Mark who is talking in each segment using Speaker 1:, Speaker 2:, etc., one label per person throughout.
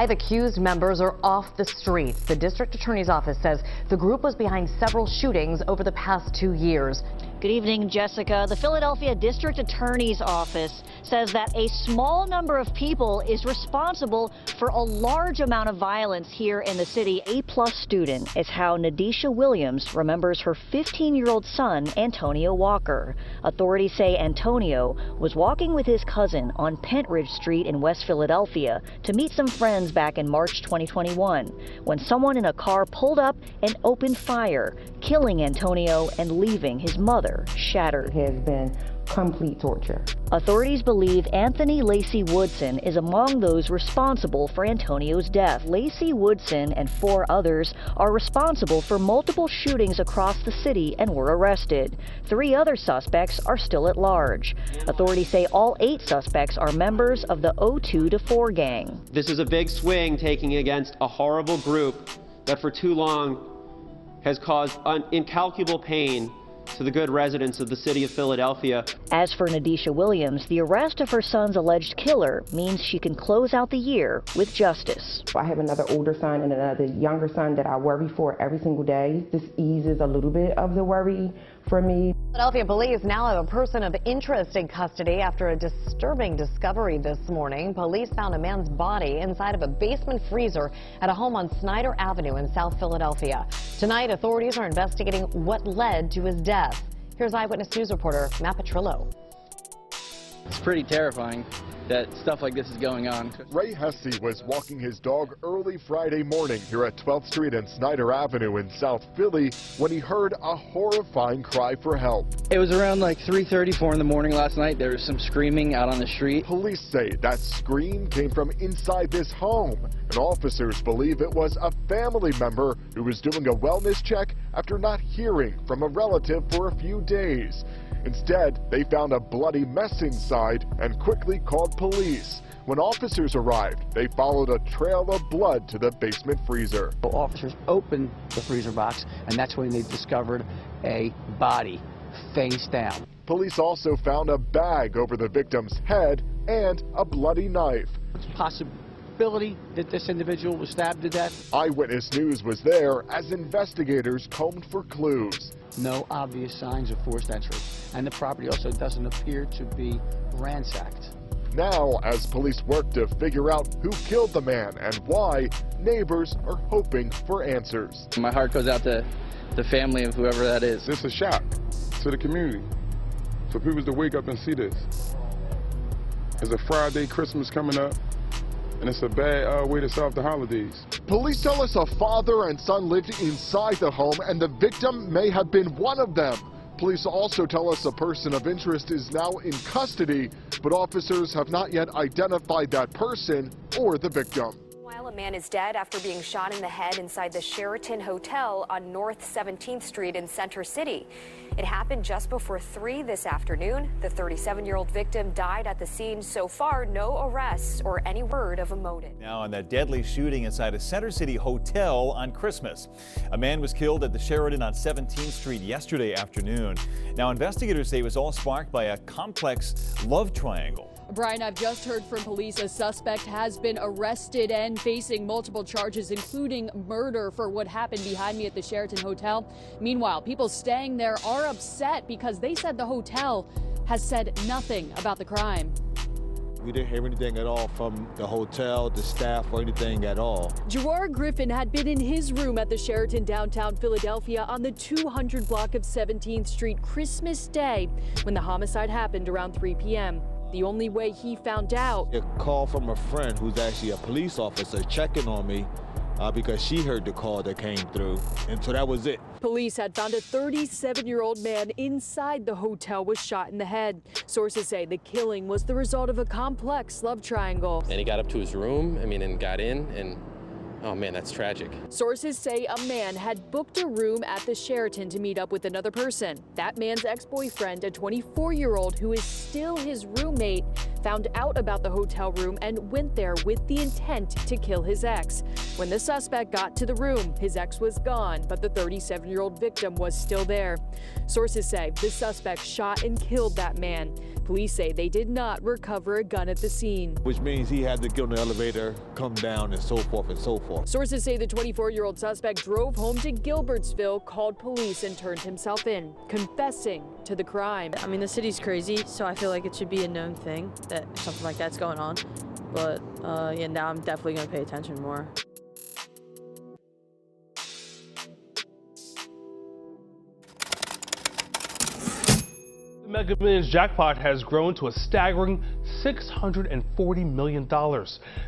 Speaker 1: 5 accused members are off the streets. The district attorney's office says the group was behind several shootings over the past 2 years.
Speaker 2: Good evening, Jessica. The Philadelphia District Attorney's Office says that a small number of people is responsible for a large amount of violence here in the city. A-plus student is how Nadisha Williams remembers her 15-year-old son, Antonio Walker. Authorities say Antonio was walking with his cousin on Pentridge Street in West Philadelphia to meet some friends back in March 2021 when someone in a car pulled up and opened fire, killing Antonio and leaving his mother shattered.
Speaker 3: Has been complete torture.
Speaker 2: Authorities believe Anthony Lacey Woodson is among those responsible for Antonio's death. Lacey Woodson and 4 others are responsible for multiple shootings across the city and were arrested. 3 other suspects are still at large. Authorities say all 8 suspects are members of the 02 to 4 gang.
Speaker 4: This is a big swing taking against a horrible group that for too long has caused incalculable pain to the good residents of the city of Philadelphia.
Speaker 2: As for Nadisha Williams, the arrest of her son's alleged killer means she can close out the year with justice.
Speaker 3: I have another older son and another younger son that I worry for every single day. This eases a little bit of the worry for me.
Speaker 1: Philadelphia police now have a person of interest in custody after a disturbing discovery this morning. Police found a man's body inside of a basement freezer at a home on Snyder Avenue in South Philadelphia. Tonight, authorities are investigating what led to his death. Here's Eyewitness News reporter Matt Petrillo.
Speaker 5: It's pretty terrifying that stuff like this is going on.
Speaker 6: Ray Hesse was walking his dog early Friday morning here at 12th Street and Snyder Avenue in South Philly when he heard a horrifying cry for help.
Speaker 5: It was around like 3:34 in the morning last night. There was some screaming out on the street.
Speaker 6: Police say that scream came from inside this home, and officers believe it was a family member who was doing a wellness check after not hearing from a relative for a few days. Instead, they found a bloody mess inside and quickly called police. When officers arrived, they followed a trail of blood to the basement freezer.
Speaker 7: Officers opened the freezer box, and that's when they discovered a body face down.
Speaker 6: Police also found a bag over the victim's head and a bloody knife.
Speaker 7: It's a possibility that this individual was stabbed to death.
Speaker 6: Eyewitness News was there as investigators combed for clues.
Speaker 7: No obvious signs of forced entry, and the property also doesn't appear to be ransacked.
Speaker 6: Now, as police work to figure out who killed the man and why, neighbors are hoping for answers.
Speaker 5: My heart goes out to the family of whoever that is.
Speaker 8: It's a shock to the community for people to wake up and see this. It's a Friday, Christmas coming up, and it's a bad way to start the holidays.
Speaker 6: Police tell us a father and son lived inside the home and the victim may have been one of them. Police also tell us a person of interest is now in custody, but officers have not yet identified that person or the victim.
Speaker 9: While a man is dead after being shot in the head inside the Sheraton Hotel on North 17th Street in Center City. It happened just before 3 this afternoon. The 37-year-old victim died at the scene. So far, no arrests or any word of a motive.
Speaker 10: Now on that deadly shooting inside a Center City hotel on Christmas. A man was killed at the Sheraton on 17th Street yesterday afternoon. Now investigators say it was all sparked by a complex love triangle.
Speaker 11: Brian, I've just heard from police a suspect has been arrested and facing multiple charges, including murder for what happened behind me at the Sheraton Hotel. Meanwhile, people staying there are upset because they said the hotel has said nothing about the crime.
Speaker 12: We didn't hear anything at all from the hotel, the staff, or anything at all.
Speaker 11: Jawar Griffin had been in his room at the Sheraton downtown Philadelphia on the 200 block of 17th Street Christmas Day when the homicide happened around 3 p.m. The only way he found out.
Speaker 12: A call from a friend who's actually a police officer checking on me because she heard the call that came through, and so that was it.
Speaker 11: Police had found a 37-year-old man inside the hotel was shot in the head. Sources say the killing was the result of a complex love triangle.
Speaker 13: And he got up to his room, and got in, and oh man, that's tragic.
Speaker 11: Sources say a man had booked a room at the Sheraton to meet up with another person. That man's ex-boyfriend, a 24-year-old who is still his roommate, found out about the hotel room and went there with the intent to kill his ex. When the suspect got to the room, his ex was gone, but the 37-year-old victim was still there. Sources say the suspect shot and killed that man. Police say they did not recover a gun at the scene.
Speaker 12: Which means he had to get on the elevator, come down, and so forth and so forth.
Speaker 11: Sources say the 24-year-old suspect drove home to Gilbertsville, called police, and turned himself in, confessing to the crime.
Speaker 14: I mean, the city's crazy, so I feel like it should be a known thing that something like that's going on. But yeah, now I'm definitely going to pay attention more.
Speaker 15: The Mega Millions jackpot has grown to a staggering $640 million.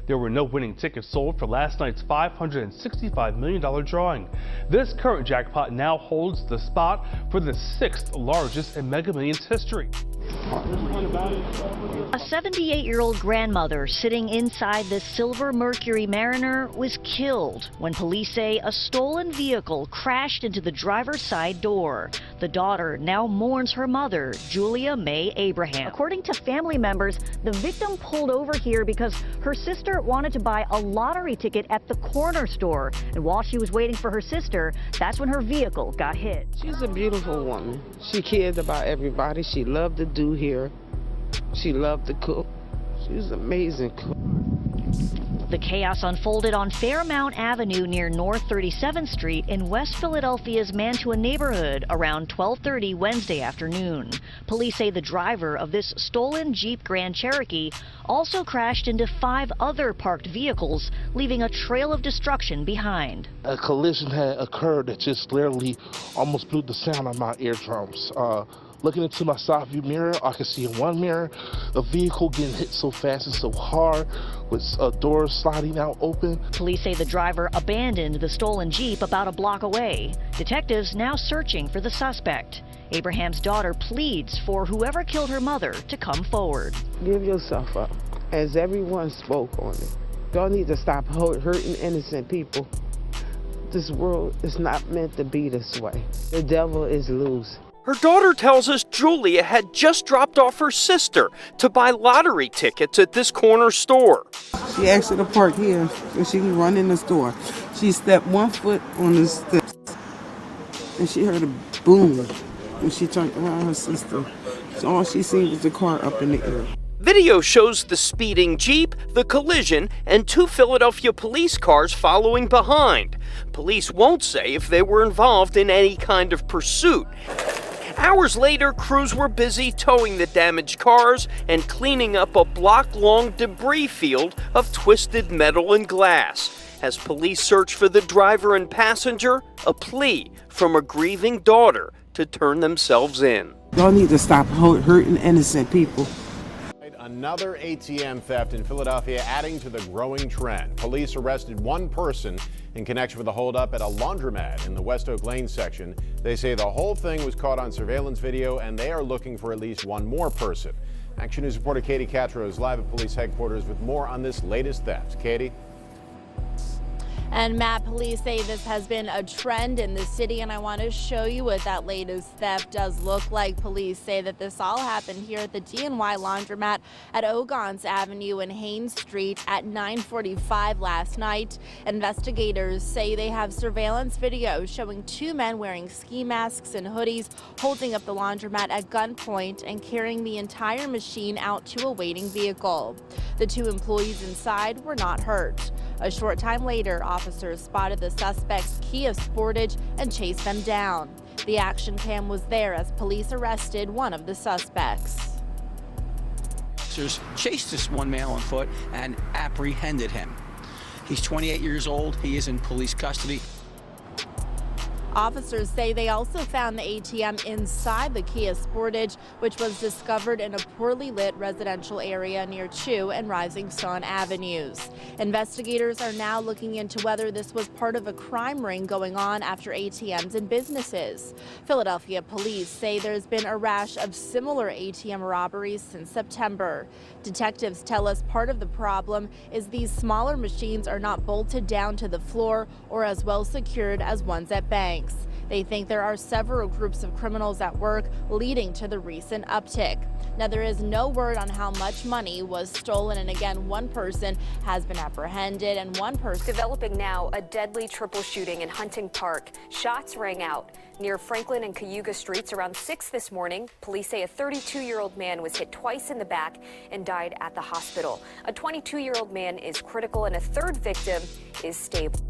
Speaker 15: There were no winning tickets sold for last night's $565 million drawing. This current jackpot now holds the spot for the 6th largest in Mega Millions history.
Speaker 2: A 78-year-old grandmother sitting inside the Silver Mercury Mariner was killed when police say a stolen vehicle crashed into the driver's side door. The daughter now mourns her mother, Julia May Abraham. According to family members, the victim pulled over here because her sister wanted to buy a lottery ticket at the corner store. And while she was waiting for her sister, that's when her vehicle got hit.
Speaker 16: She's a beautiful woman. She cared about everybody. She loved to do here. She loved to cook. She was an amazing cook.
Speaker 2: The chaos unfolded on Fairmount Avenue near North 37th Street in West Philadelphia's Mantua neighborhood around 12:30 Wednesday afternoon. Police say the driver of this stolen Jeep Grand Cherokee also crashed into 5 other parked vehicles, leaving a trail of destruction behind.
Speaker 17: A collision had occurred that just literally almost blew the sound out of my eardrums. Looking into my side view mirror, I could see in one mirror a vehicle getting hit so fast and so hard with doors sliding out open.
Speaker 2: Police say the driver abandoned the stolen Jeep about a block away. Detectives now searching for the suspect. Abraham's daughter pleads for whoever killed her mother to come forward.
Speaker 16: Give yourself up, as everyone spoke on it. Y'all need to stop hurting innocent people. This world is not meant to be this way. The devil is loose.
Speaker 18: Her daughter tells us Julia had just dropped off her sister to buy lottery tickets at this corner store.
Speaker 19: She asked her to park here so she can run in the store. She stepped 1 foot on the steps and she heard a boom when she turned around her sister. So all she seen was the car up in the air.
Speaker 18: Video shows the speeding Jeep, the collision, and 2 Philadelphia police cars following behind. Police won't say if they were involved in any kind of pursuit. Hours later, crews were busy towing the damaged cars and cleaning up a block-long debris field of twisted metal and glass. As police search for the driver and passenger, a plea from a grieving daughter to turn themselves in.
Speaker 19: Y'all need to stop hurting innocent people.
Speaker 20: Another ATM theft in Philadelphia adding to the growing trend. Police arrested 1 person in connection with a holdup at a laundromat in the West Oak Lane section. They say the whole thing was caught on surveillance video and they are looking for at least 1 more person. Action News reporter Katie Catro is live at police headquarters with more on this latest theft. Katie?
Speaker 21: And Matt, police say this has been a trend in the city, and I want to show you what that latest theft does look like. Police say that this all happened here at the DNY laundromat at Ogons Avenue and Haynes Street at 9:45 last night. Investigators say they have surveillance video showing 2 men wearing ski masks and hoodies holding up the laundromat at gunpoint and carrying the entire machine out to a waiting vehicle. The 2 employees inside were not hurt. A short time later, officers spotted the suspect's Kia Sportage and chased them down. The action cam was there as police arrested one of the suspects.
Speaker 7: Officers chased this one man on foot and apprehended him. He's 28 years old. He is in police custody.
Speaker 21: Officers say they also found the ATM inside the Kia Sportage, which was discovered in a poorly lit residential area near Chew and Rising Sun Avenues. Investigators are now looking into whether this was part of a crime ring going on after ATMs in businesses. Philadelphia police say there's been a rash of similar ATM robberies since September. Detectives tell us part of the problem is these smaller machines are not bolted down to the floor or as well secured as ones at banks. They think there are several groups of criminals at work, leading to the recent uptick. Now, there is no word on how much money was stolen, and again, one person has been apprehended and one person.
Speaker 9: Developing now, a deadly triple shooting in Hunting Park. Shots rang out near Franklin and Cayuga Streets around 6 this morning. Police say a 32-year-old man was hit twice in the back and died at the hospital. A 22-year-old man is critical and a third victim is stable.